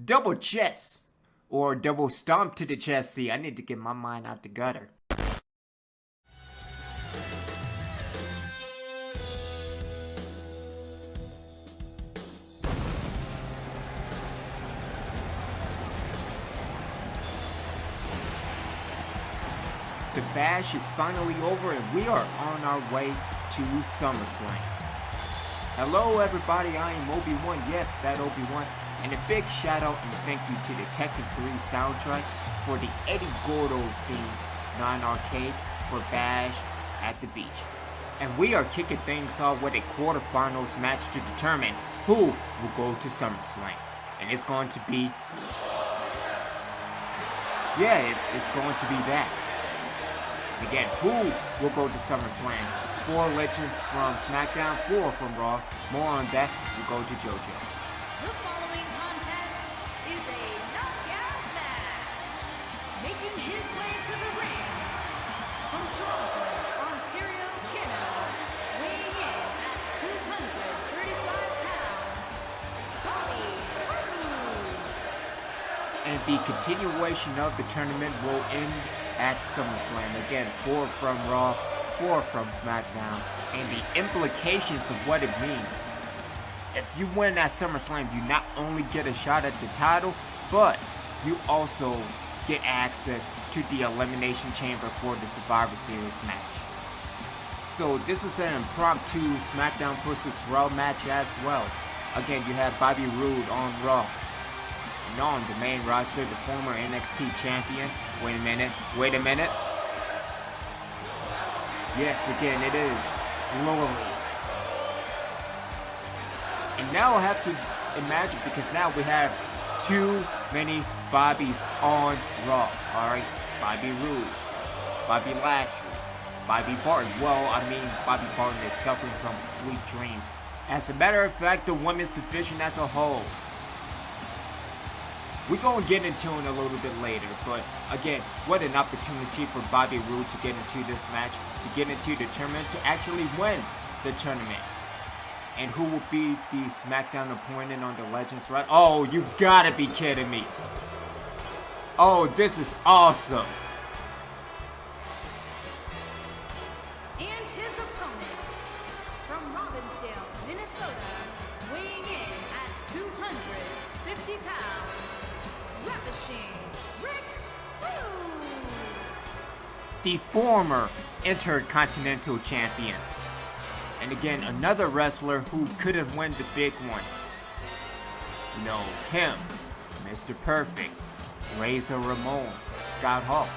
double chest. Or double stomp to the chest. See, I need to get my mind out the gutter. The bash is finally over and we are on our way to SummerSlam. Hello everybody, I am Obi-Wan, yes, that Obi-Wan. And a big shout out and thank you to the Tekken 3 soundtrack for the Eddie Gordo theme non-arcade for Bash at the Beach. And we are kicking things off with a quarterfinals match to determine who will go to SummerSlam. And it's going to be... yeah, it's going to be that. Again, who will go to SummerSlam? 4 legends from Smackdown, 4 from Raw. More on that as we go to JoJo. The following contest is a knockout match. Making his way to the ring from Toronto, Ontario, Canada, weighing in at 235 pounds, Bobby Roode. And the continuation of the tournament will end at SummerSlam. Again, 4 from Raw, 4 from SmackDown, and the implications of what it means. If you win at SummerSlam, you not only get a shot at the title, but you also get access to the Elimination Chamber for the Survivor Series match. So this is an impromptu SmackDown vs. Raw match as well. Again, you have Bobby Roode on Raw. And on the main roster, the former NXT champion. Wait a minute. Yes, again, it is Lori. And now I have to imagine, because now we have too many Bobbies on Raw. Alright, Bobby Roode, Bobby Lashley, Bobby Barton. Well, I mean, Bobby Barton is suffering from sweet dreams. As a matter of fact, the women's division as a whole. We're going to get into it a little bit later, but again, what an opportunity for Bobby Roode to get into this match, to get into the tournament, to actually win the tournament. And who will be the SmackDown opponent on the Legends run? Oh, you gotta be kidding me. Oh, this is awesome. And his opponent from Robbinsdale, Minnesota, weighing in at 250 pounds, ravishing Rick Roode. The former Intercontinental Champion. And again, another wrestler who couldn't win the big one. You know, him, Mr. Perfect, Razor Ramon, Scott Hall.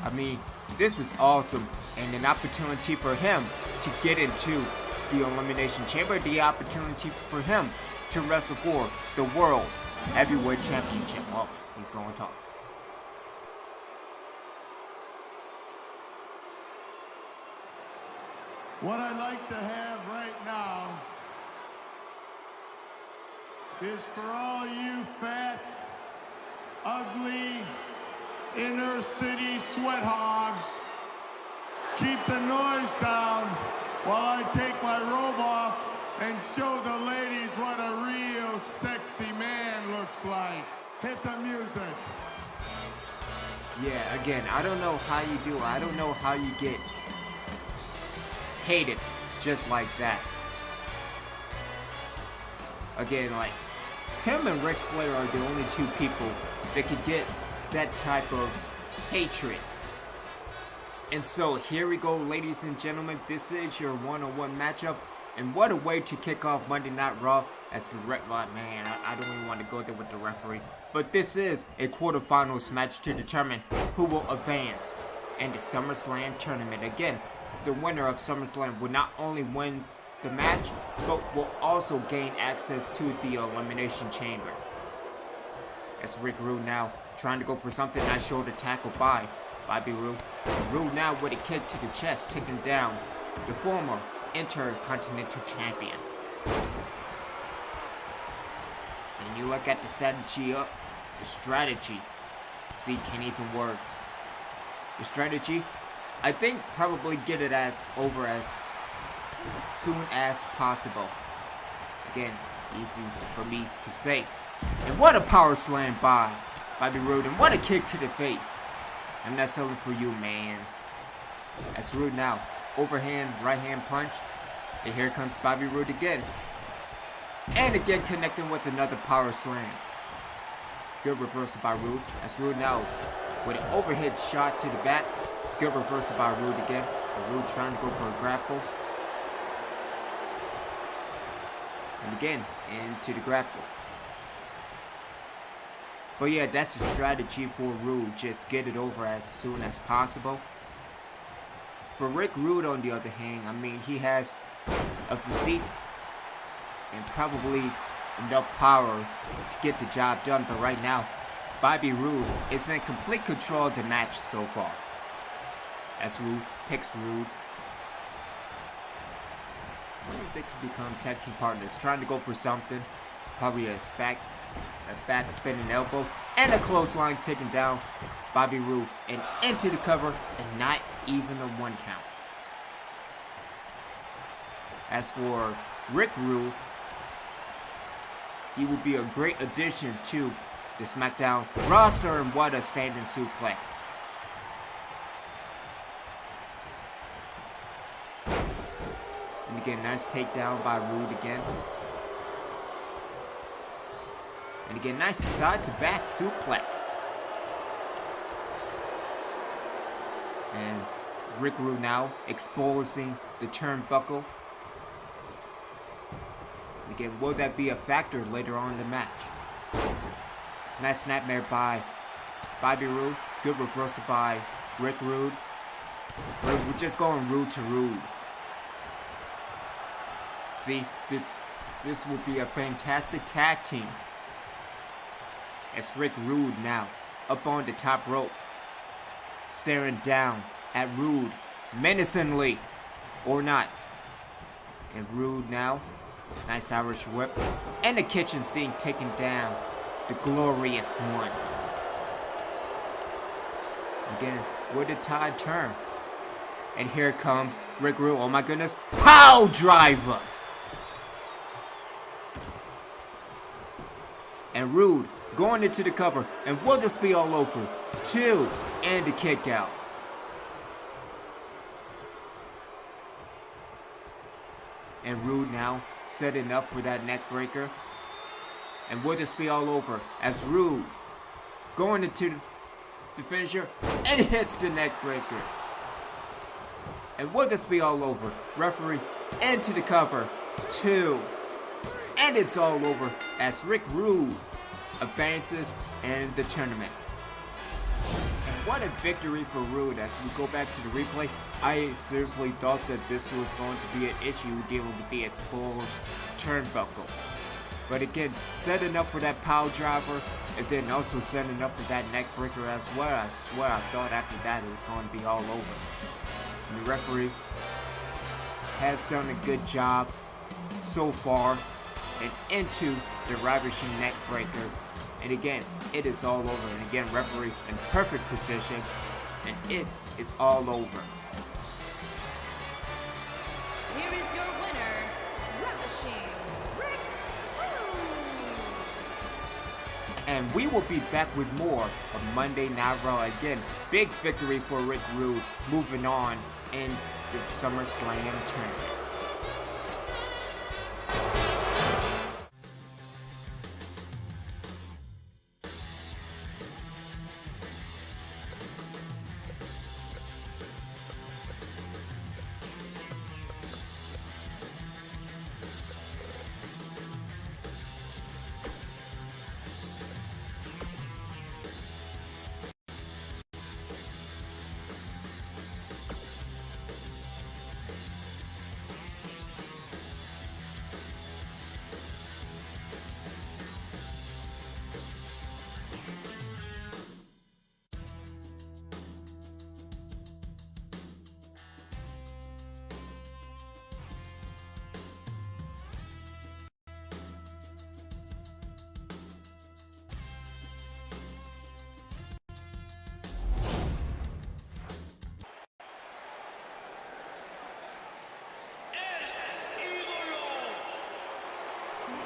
I mean, this is awesome, and an opportunity for him to get into the Elimination Chamber, the opportunity for him to wrestle for the World Heavyweight Championship. Oh, he's going to talk. What I'd like to have right now is for all you fat, ugly, inner city sweat hogs, keep the noise down while I take my robe off and show the ladies what a real sexy man looks like. Hit the music. Yeah, again, I don't know how you do it. I don't know how you get hated just like that. Again, like, him and Ric Flair are the only 2 people that could get that type of hatred. And so here we go, ladies and gentlemen. This is your one-on-one matchup, and what a way to kick off Monday Night Raw. As the man, I don't even want to go there with the referee, but this is a quarterfinals match to determine who will advance in the SummerSlam tournament. Again, the winner of SummerSlam will not only win the match, but will also gain access to the Elimination Chamber. As Rick Rude now trying to go for something, nice shoulder tackle by Bobby Roode. Roode now with a kick to the chest, taking down the former Intercontinental Champion. And you look at the strategy. See, can't even words. The strategy, I think probably get it as over as soon as possible. Again, easy for me to say. And what a power slam by Bobby Roode. And what a kick to the face. I'm not selling for you, man. That's Roode now. Overhand, right hand punch. And here comes Bobby Roode again. And again connecting with another power slam. Good reversal by Roode. That's Roode now with an overhead shot to the back. Good reversal by Roode again. Roode trying to go for a grapple. And again, into the grapple. But yeah, that's the strategy for Roode. Just get it over as soon as possible. For Rick Rude, on the other hand, I mean, he has a physique and probably enough power to get the job done. But right now, Bobby Roode is in complete control of the match so far. As Roode picks Roode. I wonder if they can become tag team partners. Trying to go for something. Probably a back spinning elbow. And a clothesline taken down Bobby Roode. And into the cover. And not even a 1 count. As for Rick Rude, he will be a great addition to the Smackdown roster. And what a standing suplex. And again, nice takedown by Roode again. And again, nice side to back suplex. And Rick Rude now exposing the turnbuckle. And again, will that be a factor later on in the match? Nice Nytemare by Bobby Roode. Good reversal by Rick Rude. We're just going Rude to Rude. See, this will be a fantastic tag team. It's Rick Rude now, up on the top rope, staring down at Rude, menacingly, or not. And Rude now, nice Irish whip, and the kitchen sink taking down the glorious one. Again, with the tide turn. And here comes Rick Rude, oh my goodness, pow driver! And Rude going into the cover. And will this be all over? 2. And the kick out. And Rude now setting up for that neck breaker. And will this be all over? As Rude going into the finisher. And hits the neck breaker. And will this be all over? Referee into the cover. 2. And it's all over as Rick Rude advances in the tournament. And what a victory for Rude. As we go back to the replay, I seriously thought that this was going to be an issue dealing with the exposed turnbuckle. But again, setting up for that power driver, and then also setting up for that neck breaker as well. I swear I thought after that it was going to be all over. And the referee has done a good job so far. And into the ravishing neck breaker. And again, it is all over. And again, referee in perfect position. And it is all over. Here is your winner, Ravishing Rick Rude. And we will be back with more of Monday Night Raw. Again, big victory for Rick Rude. Moving on in the SummerSlam tournament.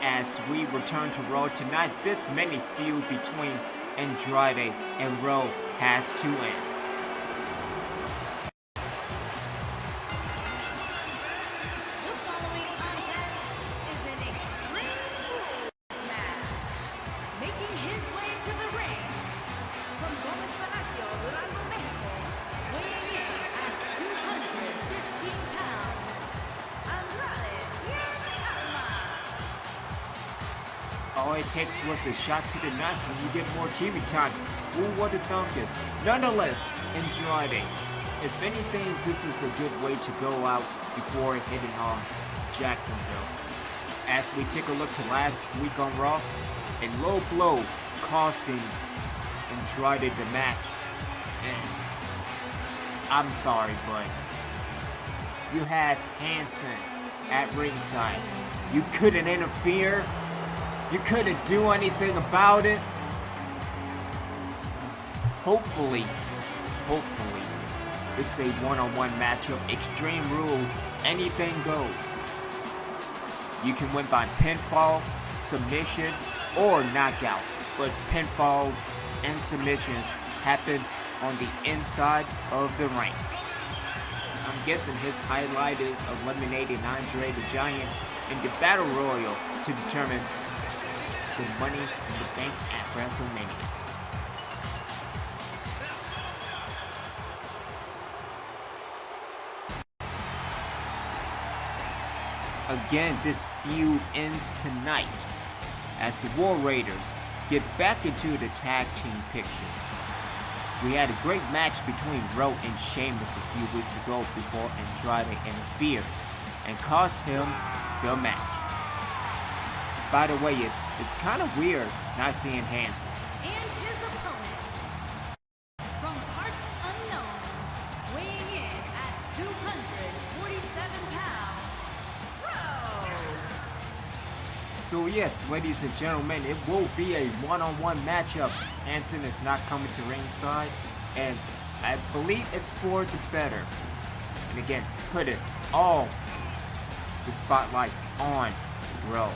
as we return to Raw tonight. This mini feud between Andrade and Rowe has to end. The following contest is an extreme rules match. Making his way to the ring from Gomez Palacio, Durango, Mexico, weighing in at 215 pounds, Andrade, Almas. All it takes was a shot to the nuts and you get more TV time. Who would have thunk it? Nonetheless, Andrade. If anything, this is a good way to go out before heading on Jacksonville. As we take a look to last week on Raw, a low blow costing Andrade the match. And I'm sorry, but you had Hanson at ringside. You couldn't interfere. You couldn't do anything about it. Hopefully, it's a one-on-one matchup. Extreme rules, anything goes. You can win by pinfall, submission, or knockout. But pinfalls and submissions happen on the inside of the ring. I'm guessing his highlight is eliminating Andre the Giant in the Battle Royal to determine the Money in the Bank at WrestleMania. Again, this feud ends tonight as the War Raiders get back into the tag team picture. We had a great match between Rowe and Sheamus a few weeks ago before Andrade interfered and cost him the match. By the way, it's kind of weird not seeing Hanson. And his opponent, from parts unknown, weighing in at 247 pounds, Rowe. So yes, ladies and gentlemen, it will be a one-on-one matchup. Hanson is not coming to ringside, and I believe it's for the better. And again, put it all the spotlight on Rowe.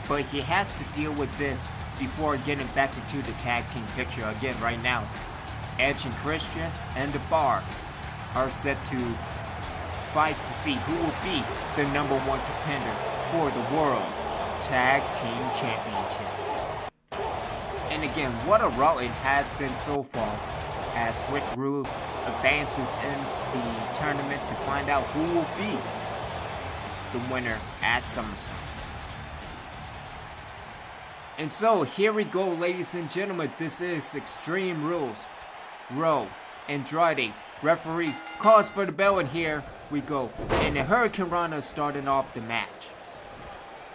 But he has to deal with this before getting back into the tag team picture again right now. Edge and Christian and The Bar are set to fight to see who will be the #1 contender for the World Tag Team Championships. And again, what a Raw it has been so far as Rick Rude advances in the tournament to find out who will be the winner at SummerSlam. And so, here we go, ladies and gentlemen. This is Extreme Rules. Rowe, Andrade, referee calls for the bell, and here we go. And the Hurricane Rana starting off the match.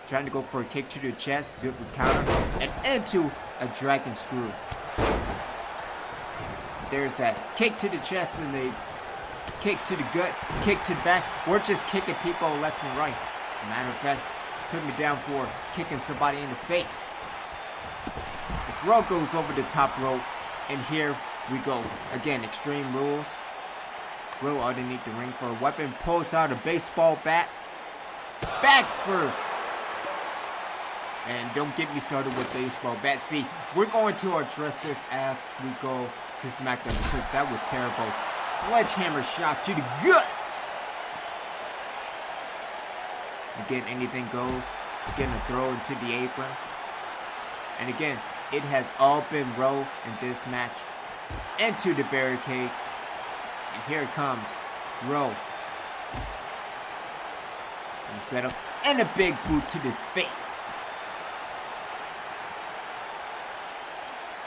Trying to go for a kick to the chest, good with counter, and into a dragon screw. There's that kick to the chest and a kick to the gut, kick to the back. We're just kicking people left and right. As a matter of fact, put me down for kicking somebody in the face. As Rowe goes over the top rope, and here we go. Again, Extreme Rules. Rowe underneath the ring for a weapon, pulls out a baseball bat. Back first. And don't get me started with baseball bats. See, we're going to address this as we go to Smackdown because that was terrible. Sledgehammer shot to the gut. Again, anything goes. Again, a throw into the apron. And again, it has all been Rowe in this match. Into the barricade. And here it comes. Rowe. And setup. And a big boot to the face.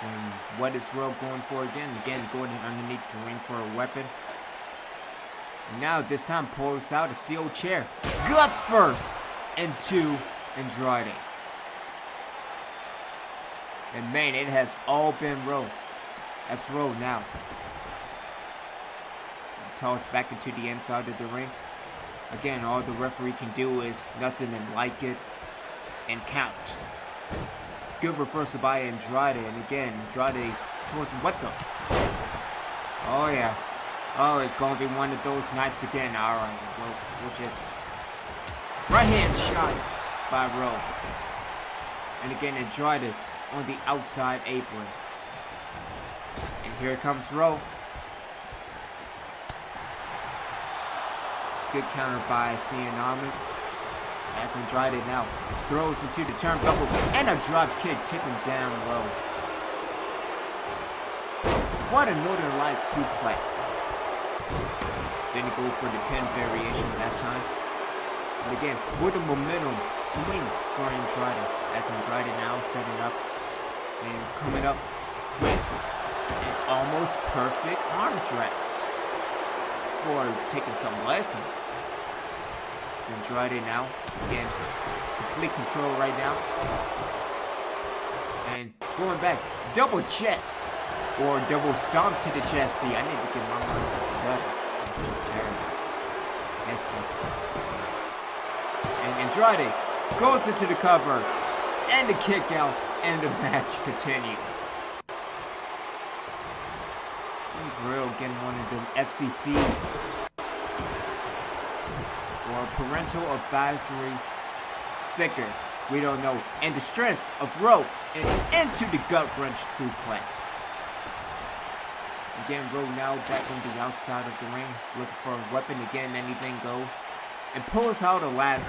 And what is Rowe going for again? Again, going underneath the ring for a weapon. And now, this time, pulls out a steel chair. Gut first. Into Andrade. And man, it has all been Rowe. That's Rowe now. Tossed back into the inside of the ring. Again, all the referee can do is nothing and like it and count. Good reversal by Andrade, and again, Andrade's towards what the? Oh yeah. Oh, it's gonna be one of those nights again. Alright, we'll just right hand shot by Rowe. And again, Andrade on the outside apron. And here comes Rowe. Good counter by Cien Almas. As Andrade now throws into the turnbuckle and a drop kick taking down Rowe. What a Northern Light suplex. Then he go for the pin variation that time. But again, with a momentum swing for Andrade. As Andrade now setting up and coming up with an almost perfect arm drag. For taking some lessons. Andrade now, again, complete control right now. And going back, double chest. Or double stomp to the chest. See, I need to get my mind better. That's terrible. That's and Andrade goes into the cover. And the kick out. And the match continues. He's real getting one of them FCC or parental advisory sticker. We don't know. And the strength of Rowe and into the gut wrench suplex. Again, Rowe now back on the outside of the ring, looking for a weapon. Again, anything goes. And pulls out a ladder.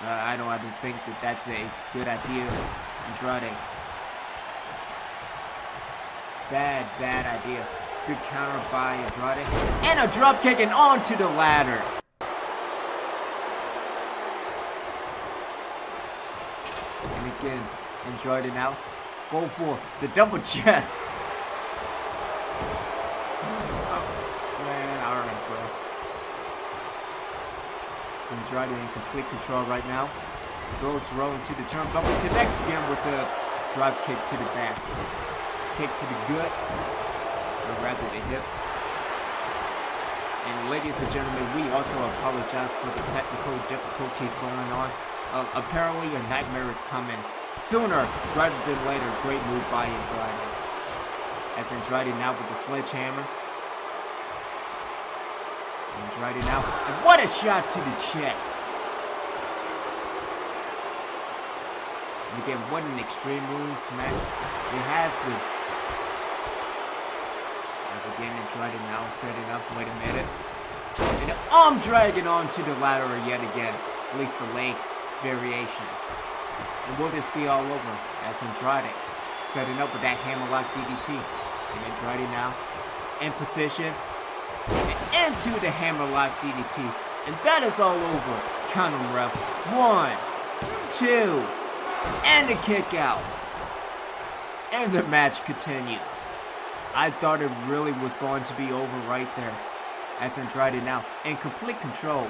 I don't think that that's a good idea, Andrade. Bad idea. Good counter by Andrade. And a drop kick and onto the ladder. And again, Andrade now go for the double chest. Oh, man, alright, bro. It's Andrade in complete control right now. Throws Rowe into the turnbuckle. Connects again with the drop kick to the back. Kick to the gut. Or rather the hip. And ladies and gentlemen, we also apologize for the technical difficulties going on. Apparently a Nytemare is coming sooner rather than later. Great move by Andrade. As Andrade now with the sledgehammer. Andrade now. And what a shot to the chest. And again, what an extreme wound smack it has been. As again, Andrade now setting up. Wait a minute. And an arm dragging onto the ladder yet again. At least the leg variations. And will this be all over? As Andrade setting up with that hammerlock DDT. And Andrade now in position. And into the hammerlock DDT. And that is all over. Count 'em, ref. 1, 2. And the kick out. And the match continues. I thought it really was going to be over right there. As Andrade now in complete control.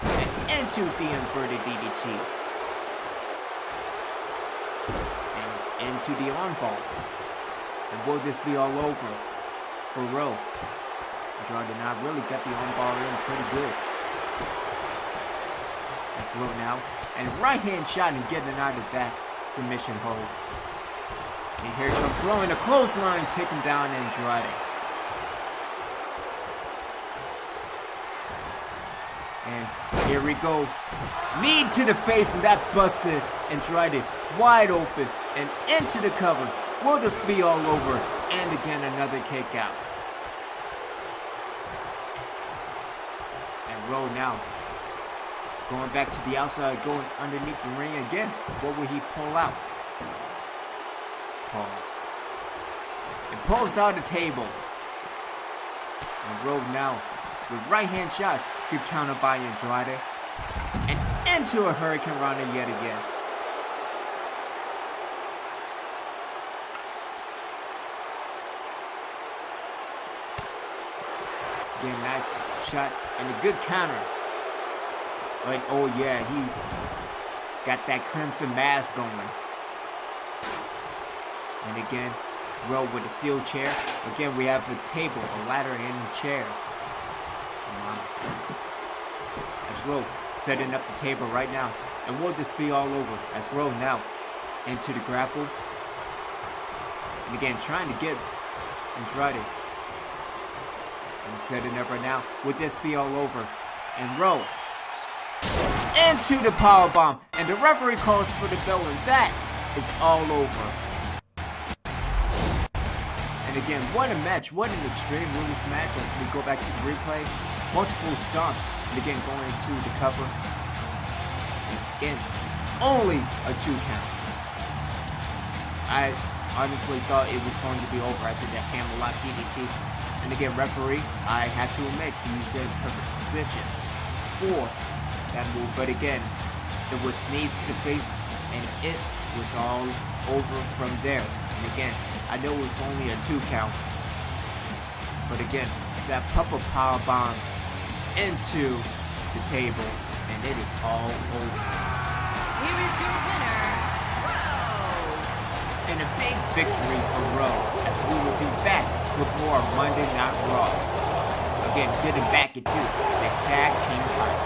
And into the inverted DDT. And into the armbar. And will this be all over for Rowe? Andrade now really got the armbar in pretty good. That's Rowe now. And right hand shot and getting out of that submission hold. And here comes Rowe in a clothesline taking down Andrade. And here we go. Knee to the face and that busted Andrade wide open and into the cover. Will this be all over? And again another kick out. And Rowe now going back to the outside, going underneath the ring again. What will he pull out? Pause. And pulls out the table. And Rowe now with right hand shots. Good counter by Andrade. And into a Hurricane Rana yet again. Again, nice shot and a good counter. But oh yeah, he's got that crimson mask going. And again, Rowe with a steel chair. Again, we have a table, a ladder, and a chair. That's Rowe setting up the table right now. And will this be all over? That's Rowe now into the grapple. And again, trying to get Andrade. And setting up right now. Would this be all over? And Rowe into the powerbomb. And the referee calls for the bell, and that is all over. And again, what a match. What an Extreme Rules match as we go back to the replay. Multiple stomps. And again, going into the cover. And again, only a 2 count. I honestly thought it was going to be over after that Hammerlock DDT. And again, referee, I have to admit, he's in perfect position for that move. But again, there was sneeze to the face, and it was all over from there. And again, I know it was only a 2 count. But again, that Papa Power Bomb into the table, and it is all over. Here is your winner, Rowe. And a big victory for Rowe, as we will be back with more Monday Night Raw. Again, getting back into the tag team fight.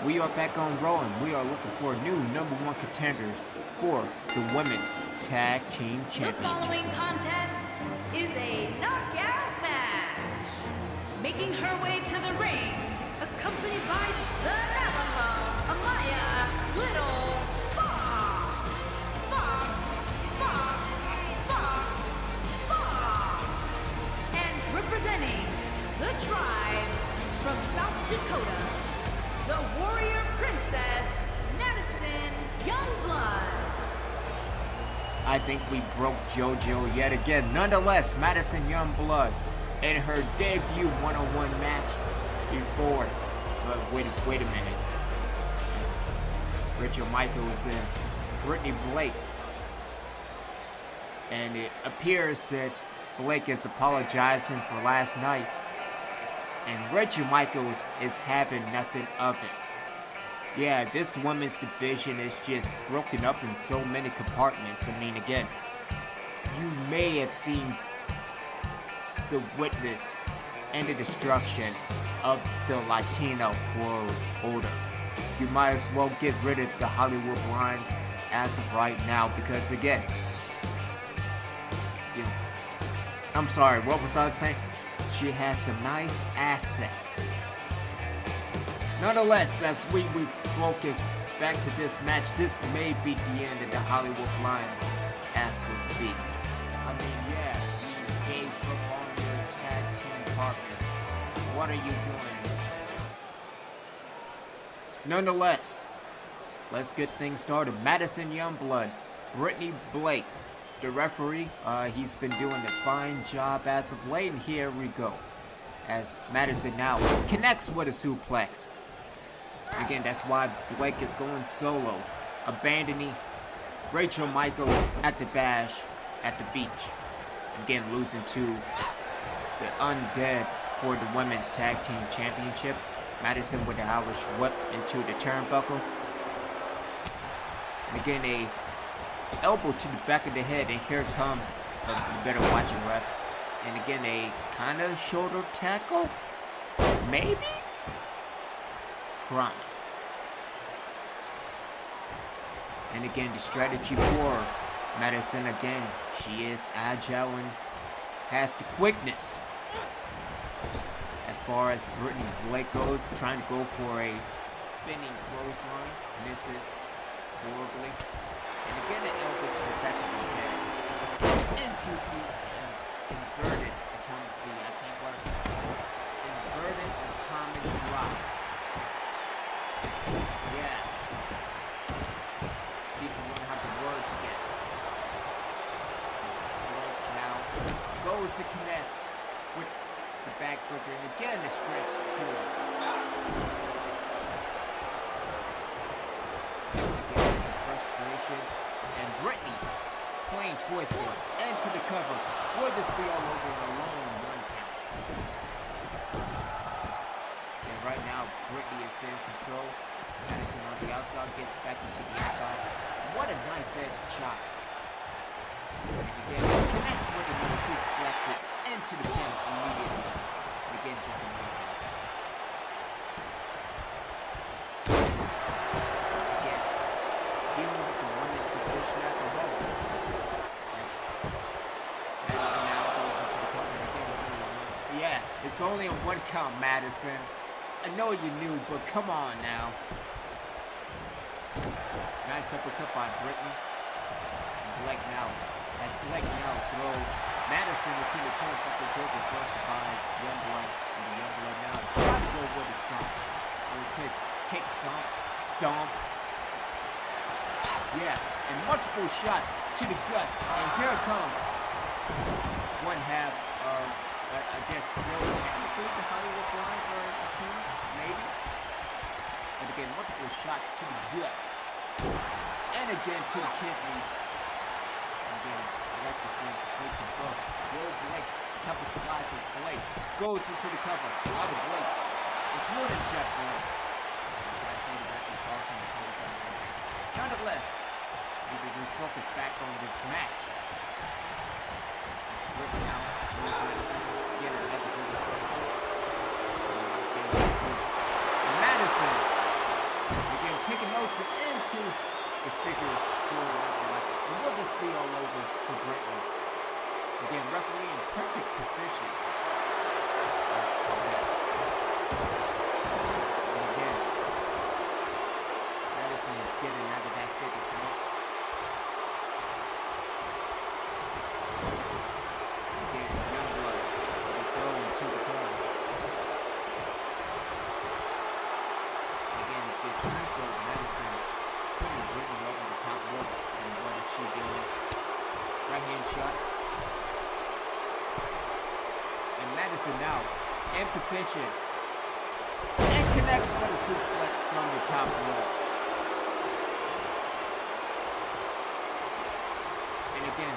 We are back on Raw, and we are looking for new #1 contenders for the Women's Tag Team The Championship. following contest is a knockout match. Making her way to the ring, accompanied by the Navajo, Amaya, Littlefox. And representing the tribe from South Dakota, the Warrior Princess, Madison Youngblood. I think we broke JoJo yet again. Nonetheless, Madison Youngblood in her debut one-on-one match before. But wait a minute. Rachel Michaels and Brittany Blake. And it appears that Blake is apologizing for last night. And Rachel Michaels is having nothing of it. Yeah, this women's division is just broken up in so many compartments. I mean, again, you may have seen the witness and the destruction of the Latino world order. You might as well get rid of the Hollywood lines as of right now, because again, you know, I'm sorry, what was I saying? She has some nice assets. Nonetheless, as we focus back to this match, this may be the end of the Hollywood lines as we speak. I mean, yeah, you gave up on your tag team partner. What are you doing? Nonetheless, let's get things started. Madison Youngblood, Brittany Blake, the referee, he's been doing a fine job as of late, and here we go. As Madison now connects with a suplex. Again, that's why Blake is going solo, abandoning Rachel Michaels at the bash at the beach. Again, losing to the Undead for the Women's Tag Team Championships. Madison with the Irish whip into the turnbuckle. And again, a elbow to the back of the head, and here comes, you better watch it, ref. And again, a kind of shoulder tackle, maybe? Promise. And again, the strategy for Madison, again, she is agile and has the quickness. As far as Brittany Blake goes, trying to go for a spinning clothesline, misses horribly. And again, an elbow to the back of the head. into the inverted atomic Z. I can't work. Inverted atomic drop. Yeah. Need to learn how the words again. Now goes to connect with the backbreaker, and again the stretch to it. Again, it's frustration, and Brittany playing Twister into the cover. Will this be all over a long one count? And right now, Brittany is in control. Madison on the outside gets back into the inside. What a knife-edge shot. And again, connects with another suplex it into the pin immediately. And again, just a knockout. Again, dealing with the one-minute position as a whole. Madison now goes into the corner again. Yeah, it's only a one count, Madison. I know you knew, but come on now. Nice uppercut by Brittany. Blake now throws Madison into the turnbuckle, good reversal by Youngblood. And the Youngblood now trying to go with a stomp. Kick stomp. Yeah, and multiple shots to the gut. And here it comes. One half of, I guess, really technically the Hollywood Blondes are a team, maybe. And again, multiple shots to the gut. And again to the kidney. Again, I like to see complete control. Rowe Blake capitalizes Blake. Goes into the cover. Other Blake. Including Jeff Blake. Nonetheless, we can focus back on this match. It's Brittany now. Madison. Again, another good reversal. Madison. Again, taking notes into the figure forward. And will this be all over for Brittany? Again, referee in perfect position. And again, Madison getting out of that figure four. Again, Youngblood will be thrown into the corner. Again, it's Smackdown, Madison putting Brittany over the top rope. And what is she doing? Right hand shot. And Madison now in position. And connects with a suplex from the top rope. And again,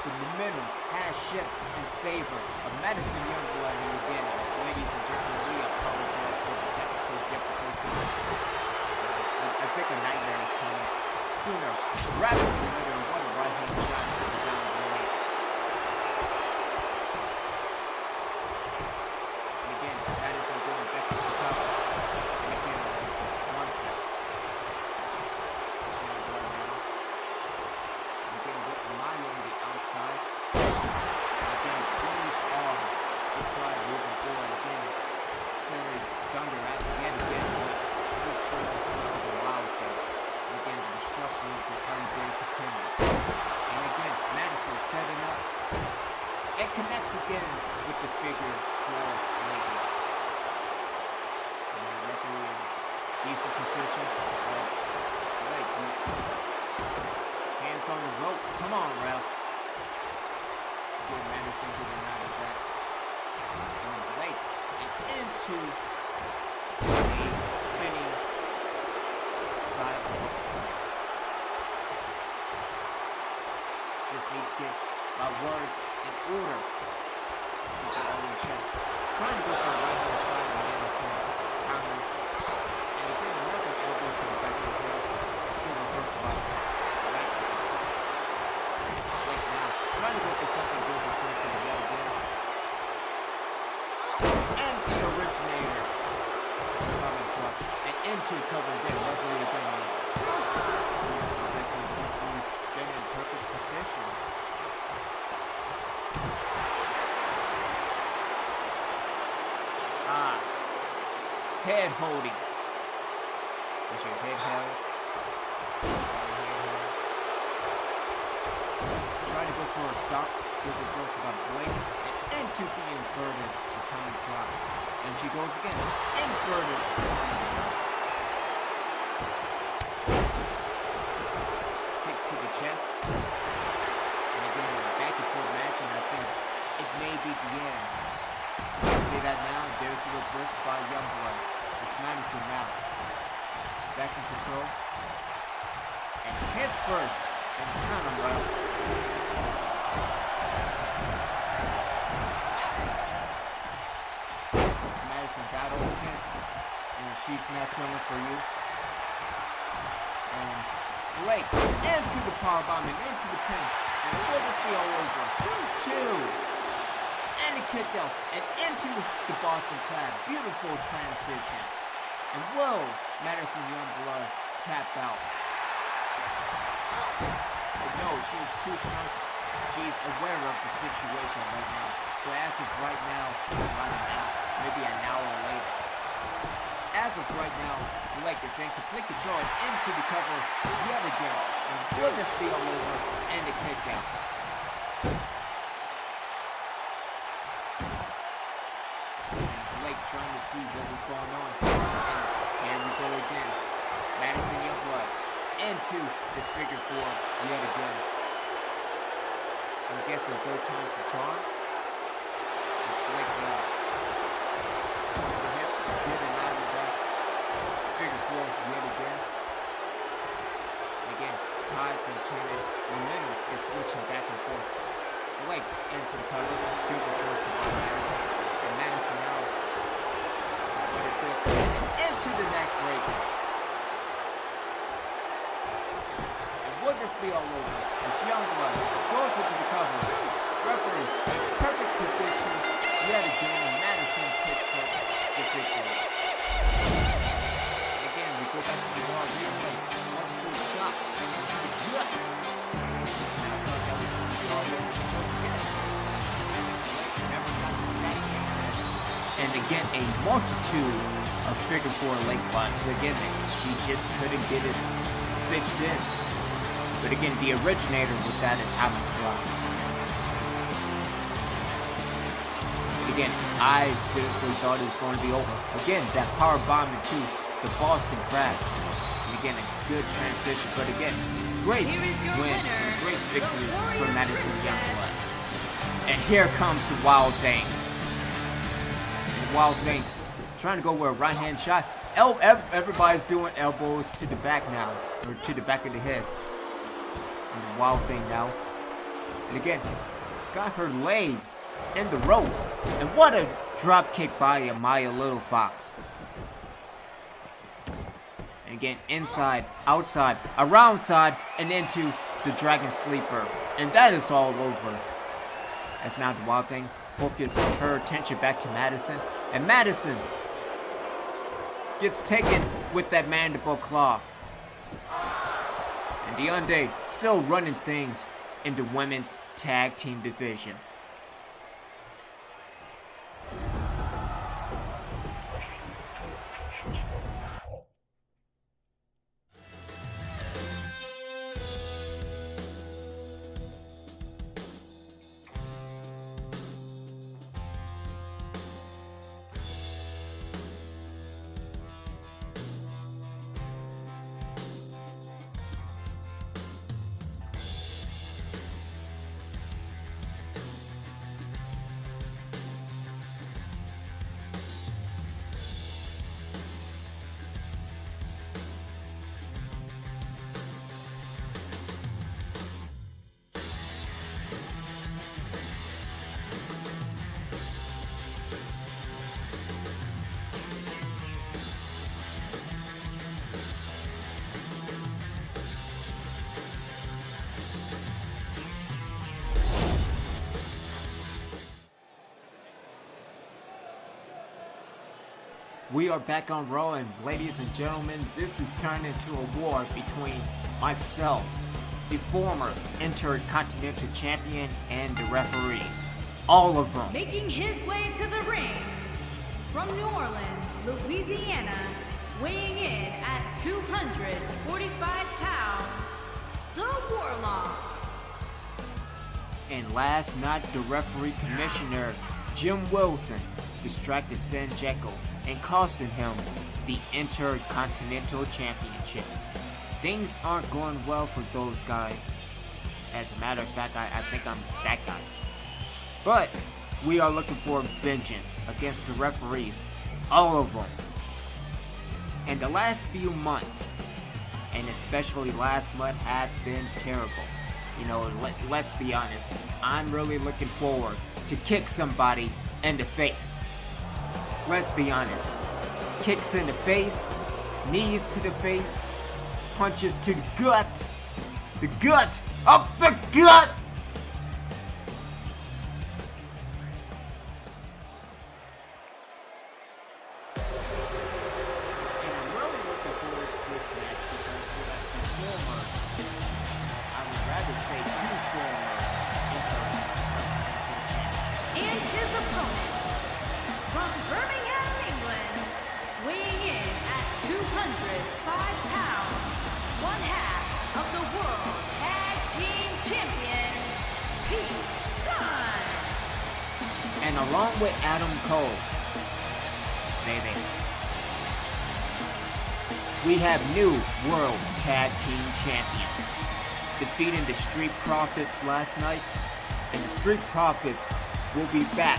the momentum has shifted in favor of Madison Youngblood. And again, ladies and gentlemen, we apologize for the technical difficulties. I think a nightmare is coming sooner rather than later. What a right hand shot to the down below. And again, Madison going back to the cover. And again, one count. And again, with Amaya on the outside. And again, these are the try moving forward. Again, sending Dunne out again. Switch trails around the wild thing. And again, the destruction of the undead continues. And again, Madison setting up. It connects again with the figure four lady. And the referee in decent position. Hands on the ropes. Come on, ref. Again, Madison getting out of that. Going Blake and into a spinning side of slam. Just need to get my word in order. Get the all in check. Trying to go for a right hand shot and Madison counters. And again, another elbow to the back of the head. Good reverse by right. Blake now trying to go for something good defensive yet again. And the originator. Atomic drop. And into cover again. Luckily again. He's been in perfect position. Head holding. Is your head held? Trying to go for for a stop. Good reverse by Blake. And into the inverted atomic drop. And she goes again. Inverted atomic drop. Kick to the chest. And again, a back and forth match, and I think it may be the end. You can see that now. There's the reverse by Youngblood. It's Madison now. Back in control. And head first. And kind of well. It's Madison got over 10. And she's not selling for you. And Blake into the powerbomb and into the pin. And will this be all over? 2-2. And a kick out. And into the Boston Crab. Beautiful transition. And will Madison Youngblood tap out? But no, she is too strong. She's aware of the situation right now. But as of right now, maybe an hour later. As of right now, Blake is in complete control and into the cover yet again. And will this be all over? And a kick out. And Blake trying to see what was going on. And here we go again. Madison Youngblood into the figure four yet again. I'm guessing third time's the charm. It's Blake now. The hips good and out of that. Figure four yet again. Again, tides are turning. Momentum is switching back and forth. Blake into the cover. Good reversal by Madison. And Madison now. What is this? And into the neck breaker. Would this be all over? As Youngblood goes into the cover. Referee in perfect position. Yet again, Madison picks up the victory. And again, we go back to the raw replay. Multiple shots to the gut. And I thought that was going to be all over. So yes. Never got the back. And again, a multitude of figure four leg locks. Again, she just couldn't get it cinched in. But again, the originator was that atomic drop. Again, I seriously thought it was going to be over. Again, that power bomb into the Boston Crab. And again, a good transition. But again, great win, great victory for Madison Youngblood. And here comes the Wild Thing. The Wild Thing trying to go with a right hand shot. Everybody's doing elbows to the back now, or to the back of the head. And the Wild Thing now. And again, got her leg in the ropes. And what a drop kick by Amaya Littlefox. And again, inside, outside, around side, and into the Dragon Sleeper. And that is all over. That's now the Wild Thing. Focus her attention back to Madison. And Madison gets taken with that mandible claw. And the Undead still running things in the women's tag team division. We are back on Raw, and ladies and gentlemen, this is turned into a war between myself, the former Intercontinental Champion, and the referees. All of them. Making his way to the ring, from New Orleans, Louisiana, weighing in at 245 pounds, the Warlock. And last night, the referee commissioner, Jim Wilson, distracted Senjecko and costing him the Intercontinental Championship. Things aren't going well for those guys. As a matter of fact, I think I'm that guy. But we are looking for vengeance against the referees, all of them. And the last few months, and especially last month, have been terrible. You know, let's be honest. I'm really looking forward to kick somebody in the face. Let's be honest. Kicks in the face, knees to the face, punches to the gut. The gut! Up the gut! And along with Adam Cole, baby, we have new World Tag Team Champions, defeating the Street Profits last night, and the Street Profits will be back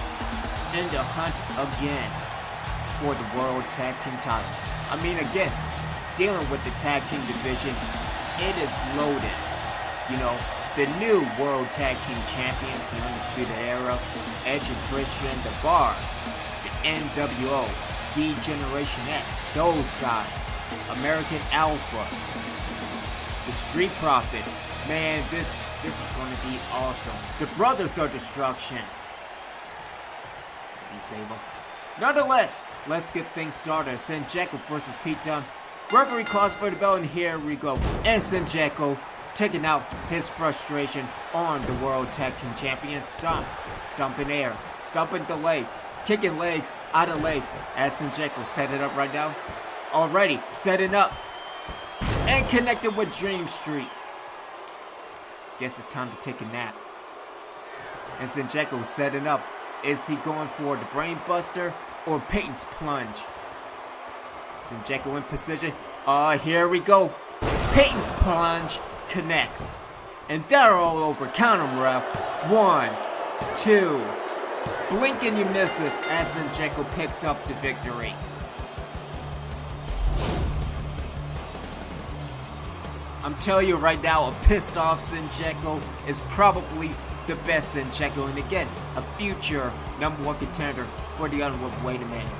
in the hunt again for the World Tag Team title. I mean, again, dealing with the Tag Team division, it is loaded, you know. The new World Tag Team Champions, the Undisputed Era, Edge and Christian, The Bar, the NWO, D-Generation X, those guys, American Alpha, the Street Profits. Man, this is going to be awesome. The Brothers of Destruction. Disable. Nonetheless, let's get things started. Senjecko versus Pete Dunne. Referee calls for the bell, and here we go. And Senjecko taking out his frustration on the World Tag Team Champion. Stomp in air, stomping the leg, kicking legs out of legs as Senjecko set it up right now. Already setting up and connected with Dream Street. Guess it's time to take a nap. And Senjecko setting up. Is he going for the Brain Buster or Peyton's Plunge? Senjecko in position. Here we go. Peyton's Plunge connects. And they're all over. Count 'em, ref. 1, 2. Blink and you miss it as Senjecko picks up the victory. I'm telling you right now, a pissed off Senjecko is probably the best Senjecko, and again, a future #1 contender for the Unworld. Wait a minute.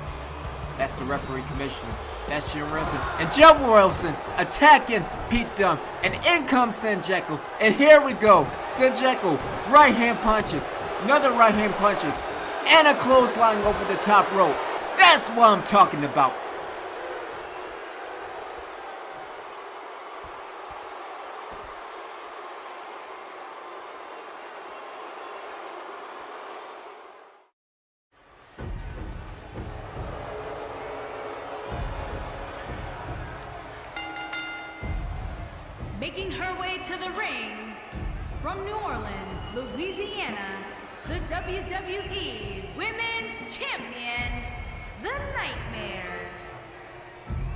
That's the referee commissioner. That's Jim Wilson. And Jim Wilson attacking Pete Dunne. And in comes Senjecko. And here we go. Senjecko, right hand punches. Another right hand punches. And a clothesline over the top rope. That's what I'm talking about. Making her way to the ring, from New Orleans, Louisiana, the WWE Women's Champion, the Nytemare.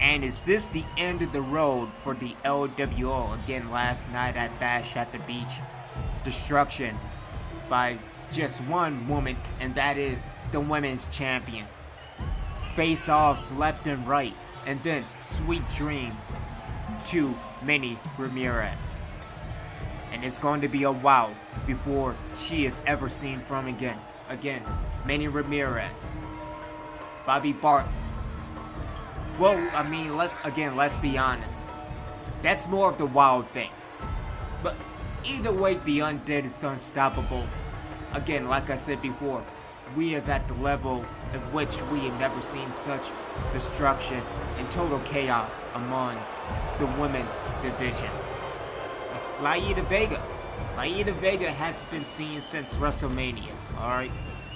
And is this the end of the road for the LWO? Again, last night at Bash at the Beach, destruction by just one woman, and that is the Women's Champion. Face-offs left and right, and then sweet dreams to Manny Ramirez. And it's going to be a while before she is ever seen from again. Again, Manny Ramirez, Bobby Barton. Well, I mean, let's be honest. That's more of the wild thing. But either way, the Undead is unstoppable. Again, like I said before, we are at the level at which we have never seen such destruction and total chaos among the women's division. Laida Vega hasn't been seen since WrestleMania, alright?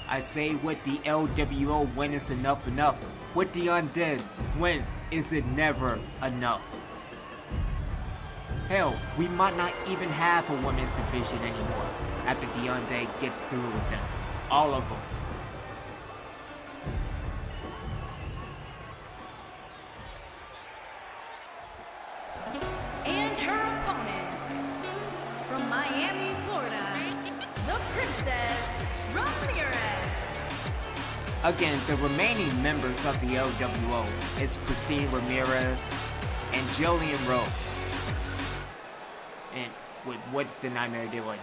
I say with the LWO, when is enough enough? With the Undead, when is it never enough? Hell, we might not even have a women's division anymore after Andrade gets through with them. All of them. And her opponent, from Miami, Florida, the Princess Ramirez. Again, the remaining members of the LWO is Pristine, Ramirez, and Jillian Rowe. And what's the Nytemare doing?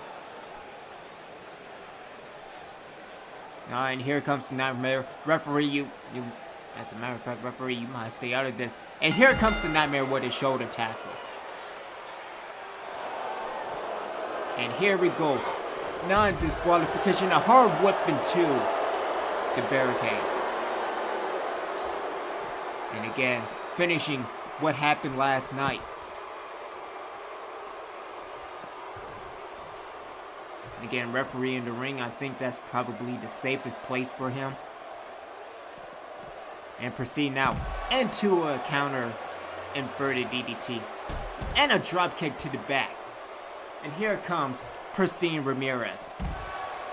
And here comes the Nytemare. Referee, you, as a matter of fact, referee, you might stay out of this. And here comes the Nytemare with a shoulder tackle. And here we go. Non-disqualification, a hard whip into the barricade. And again, finishing what happened last night. And again, referee in the ring, I think that's probably the safest place for him. And Pristine now into a counter inverted DDT. And a drop kick to the back. And here comes Pristine Ramirez.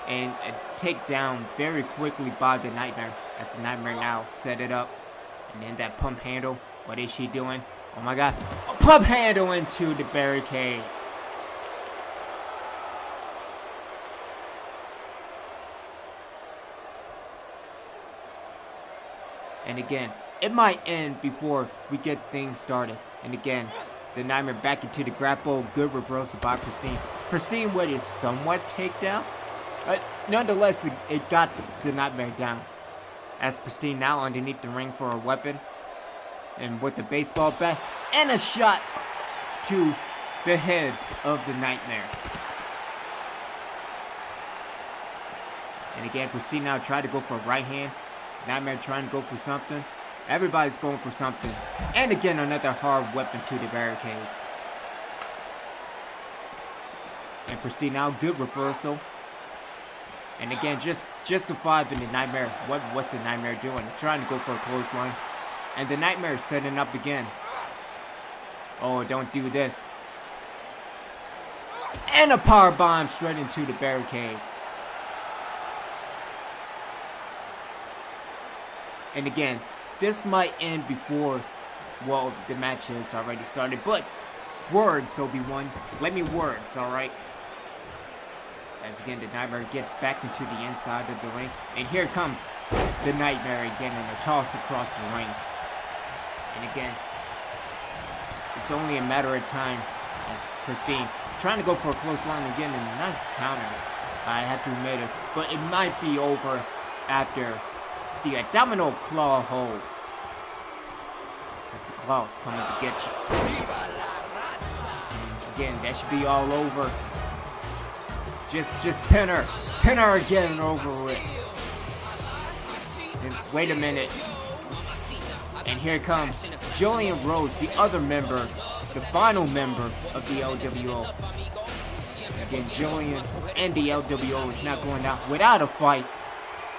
And a takedown very quickly by the Nytemare. As the Nytemare now set it up. And then that pump handle. What is she doing? Oh my god. A pump handle into the barricade. And again, it might end before we get things started. And again, the Nytemare back into the grapple. Good reversal by Pristine. Pristine with a somewhat takedown. Nonetheless, it got the Nytemare down. As Pristine now underneath the ring for a weapon. And with the baseball bat. And a shot to the head of the Nytemare. And again, Pristine now tried to go for a right hand. Nytemare trying to go for something. Everybody's going for something. And again, another hard weapon to the barricade. And Pristine now, good reversal. And again, just surviving the Nytemare. What's the Nytemare doing? Trying to go for a clothesline. And the Nytemare setting up again. Oh, don't do this. And a power bomb straight into the barricade. And again, this might end before, well, the match has already started. But, words, Obi-Wan. Let me words, alright? As again, the Nytemare gets back into the inside of the ring. And here comes the Nytemare again in a toss across the ring. And again, it's only a matter of time as Pristine trying to go for a close line again. And a nice counter, I have to admit it. But it might be over after the abdominal claw hold. Because the claw's coming to get you. And again, that should be all over. Just pin her. Pin her again and over with. And wait a minute. And here comes Jillian Rose, the other member, the final member of the LWO. Again, Jillian and the LWO is not going out without a fight.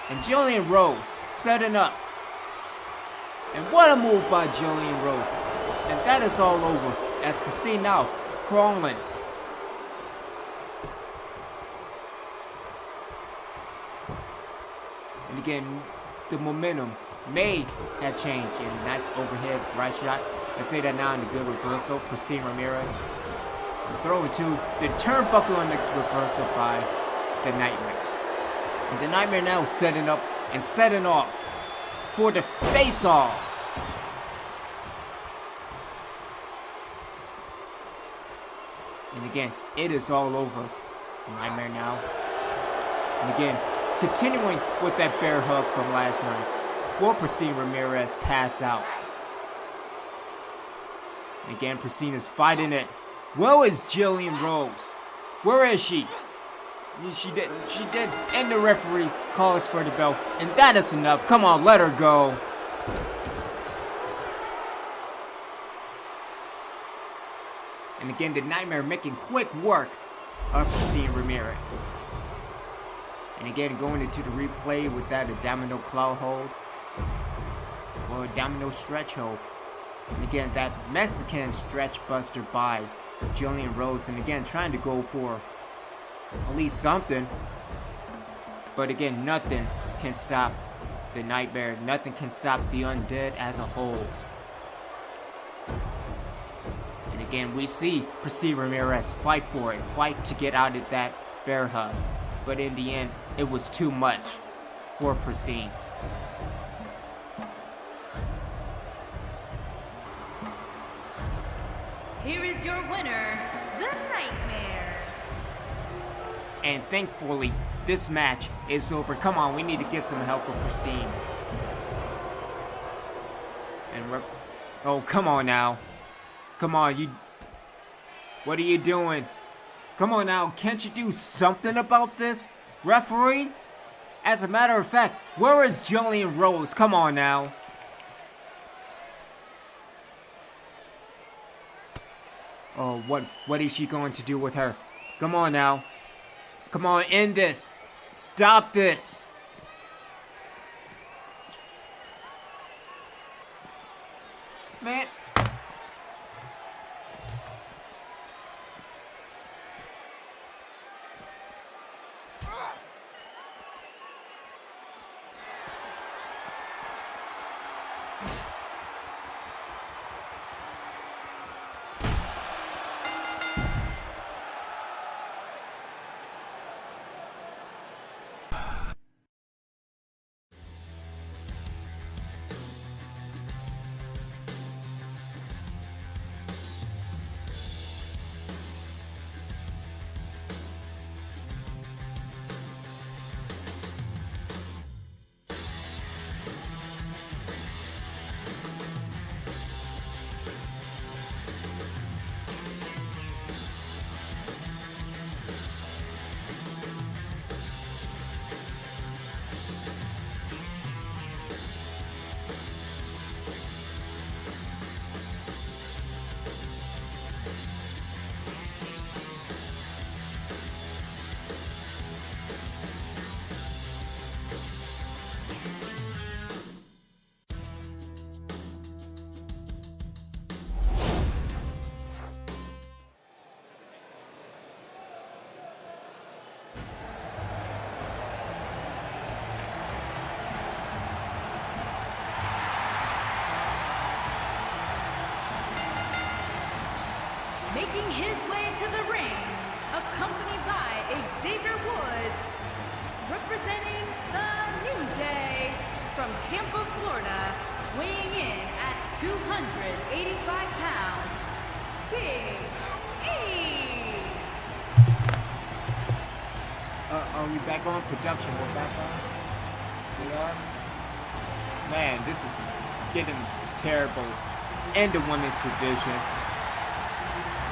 And Jillian Rose setting up. And what a move by Jillian Rose. And that is all over as Pristine now crawling. And again, the momentum may have changed. And nice overhead right shot. Let's say that now in the good reversal. Pristine Ramirez. And throwing to the turnbuckle on the reversal by the Nytemare. And the Nytemare now setting up and setting off for the face-off. And again, it is all over. Nytemare now. And again, continuing with that bear hug from last night. Will Pristine Ramirez pass out? And again, Pristine is fighting it. Where is Jillian Rose? Where is she? She did, and the referee calls for the bell, and that is enough. Come on, let her go. And again, the Nytemare making quick work of Pristine Ramirez. And again, going into the replay with that abdominal claw hold, or abdominal stretch hold. And again, that Mexican stretch buster by Jillian Rose, and again, trying to go for at least something. But again, nothing can stop the Nytemare. Nothing can stop the Undead as a whole. And again, we see Pristine Ramirez fight for it. Fight to get out of that bear hug. But in the end, it was too much for Pristine. Here is your winner, the Nytemare. And thankfully, this match is over. Come on, we need to get some help for Pristine. And oh, come on now. Come on, you... What are you doing? Come on now, can't you do something about this, referee? As a matter of fact, where is Jillian Rose? Come on now. Oh, what is she going to do with her? Come on now. Come on, end this. Stop this. Man. Making his way to the ring, accompanied by Xavier Woods, representing the New Day from Tampa, Florida, weighing in at 285 pounds, Big E. Are we back on production? We're back on? We are? Man, this is getting terrible in the women's division.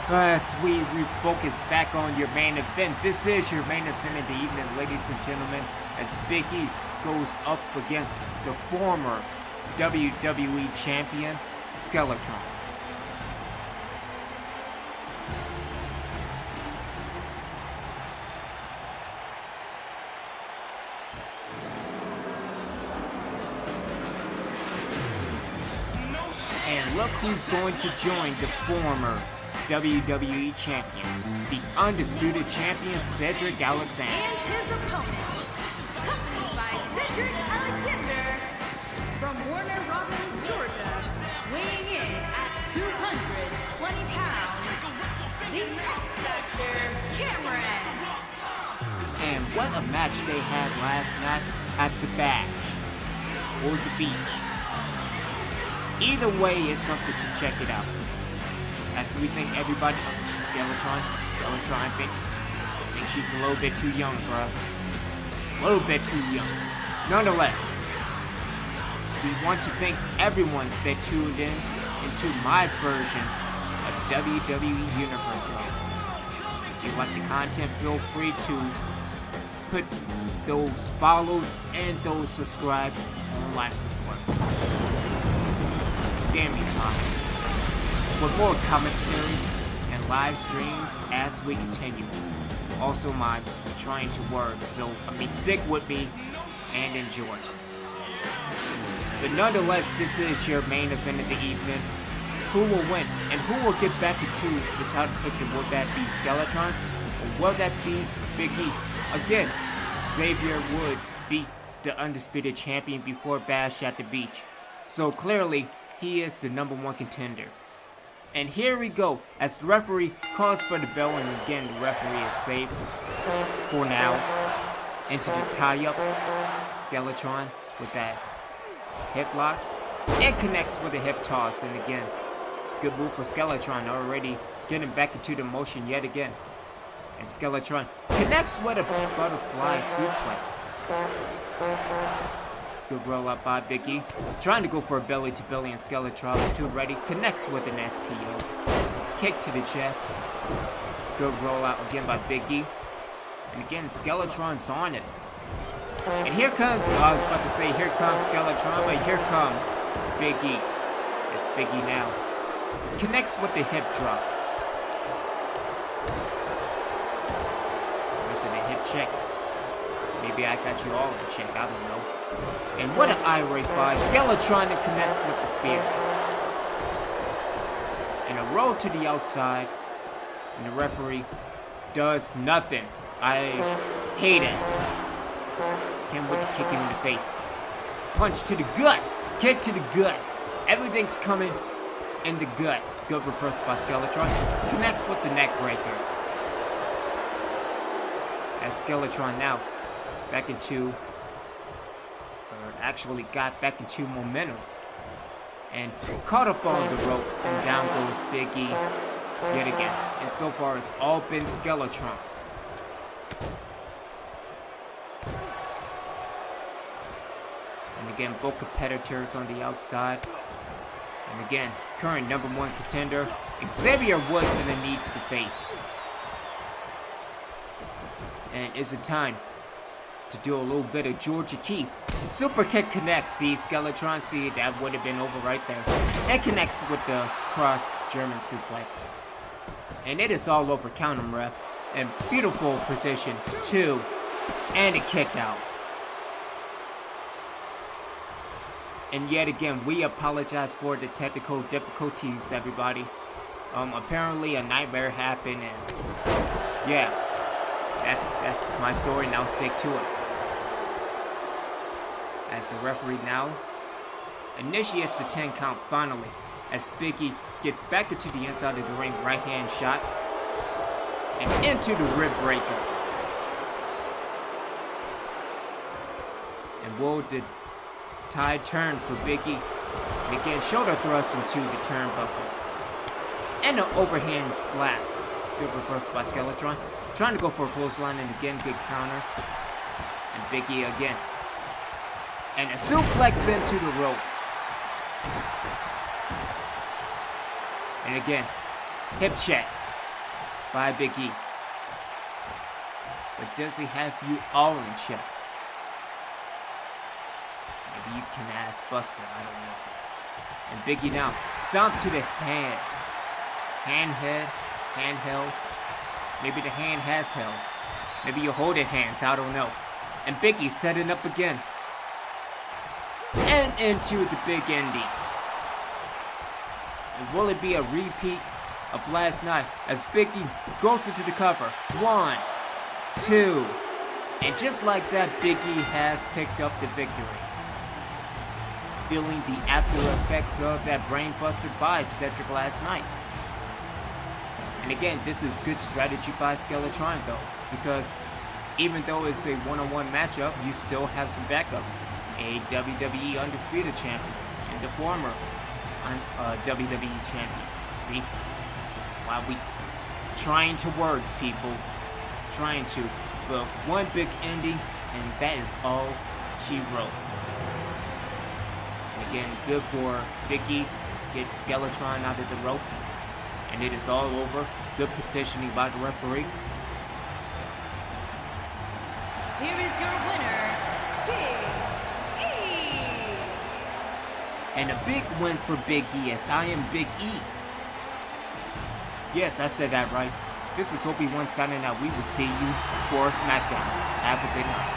As we refocus back on your main event, this is your main event of the evening, ladies and gentlemen, as Big E goes up against the former WWE champion, Skellatron. And look who's going to join the former WWE champion, the undisputed champion Cedric Alexander. And his opponent, accompanied by Cedric Alexander from Warner Robins, Georgia, weighing in at 220 pounds, the X Factor, Cameron. And what a match they had last night at the Bash or the beach. Either way, it's something to check it out. As we think everybody, Skellatron, I think she's a little bit too young, bruh. A little bit too young. Nonetheless, we want to thank everyone that tuned in into my version of WWE Universe Live. If you like the content, feel free to put those follows and those subscribes on like support. Damn you, Tom. With more commentary and live streams as we continue. Also, I'm trying to work, so stick with me and enjoy. But nonetheless, this is your main event of the evening. Who will win and who will get back into the title picture? Would that be Skellatron or will that be Big E? Again, Xavier Woods beat the undisputed champion before Bash at the Beach. So clearly, he is the #1 contender. And here we go, as the referee calls for the bell, and again, the referee is safe for now. Into the tie-up, Skellatron with that hip lock. It connects with a hip toss, and again, good move for Skellatron, already getting back into the motion yet again. And Skellatron connects with a butterfly suplex. Good roll up by Big E. Trying to go for a belly to belly, and Skellatron is too ready. Connects with an STO. Kick to the chest. Good roll out again by Big E. And again, Skellatron's on it. And here comes, I was about to say, here comes Skellatron, but here comes Big E. It's Big E now. Connects with the hip drop. Listen, a hip check. Maybe I got you all in check, I don't know. And what an irate by Skellatron that connects with the spear. And a roll to the outside. And the referee does nothing. I hate it. Can't wait to kick him in the face. Punch to the gut. Kick to the gut. Everything's coming in the gut. Good reverse by Skellatron. Connects with the neck breaker. As Skellatron now back into, or actually got back into momentum. And caught up on the ropes, and down goes Big E yet again. And so far it's all been Skellatron. And again, both competitors on the outside. And again, current #1 contender, Xavier Woods in the needs to face. And is it time to do a little bit of Georgia Keys? Super kick connects. See, Skellatron, see, that would have been over right there. It connects with the cross German suplex. And it is all over, count him, ref. And beautiful position, 2, and a kick out. And yet again, we apologize for the technical difficulties, everybody. Apparently a nightmare happened, and yeah, that's my story. Now stick to it. As the referee now initiates the 10 count finally, as Big E gets back into the inside of the ring, right hand shot, and into the rib breaker. And will the tide turn for Big E? And again, shoulder thrust into the turnbuckle. And an overhand slap. Good reverse by Skellatron. Trying to go for a clothesline, and again, good counter. And Big E again. And a suplex into the ropes. And again, hip check by Big E. But does he have you all in check? Maybe you can ask Buster, I don't know. And Big E now, stomp to the hand. Hand held. Maybe the hand has held. Maybe you hold it hands, I don't know. And Big E setting up again. And into the big ending. And will it be a repeat of last night as Big E goes into the cover? 1, 2. And just like that, Big E has picked up the victory. Feeling the after effects of that brain buster by Cedric last night. And again, this is good strategy by Skellatron though, because even though it's a one-on-one matchup, you still have some backup. A WWE Undisputed Champion and the former WWE Champion. See? That's why we trying to words, people. Trying to. But one big ending, and that is all she wrote. And again, good for Big E. Get Skellatron out of the ropes. And it is all over. Good positioning by the referee. Here is your winner, Big E. And a big win for Big E, as I am Big E. Yes, I said that right. This is Obi-Wan signing out. We will see you for Smackdown. Have a good night.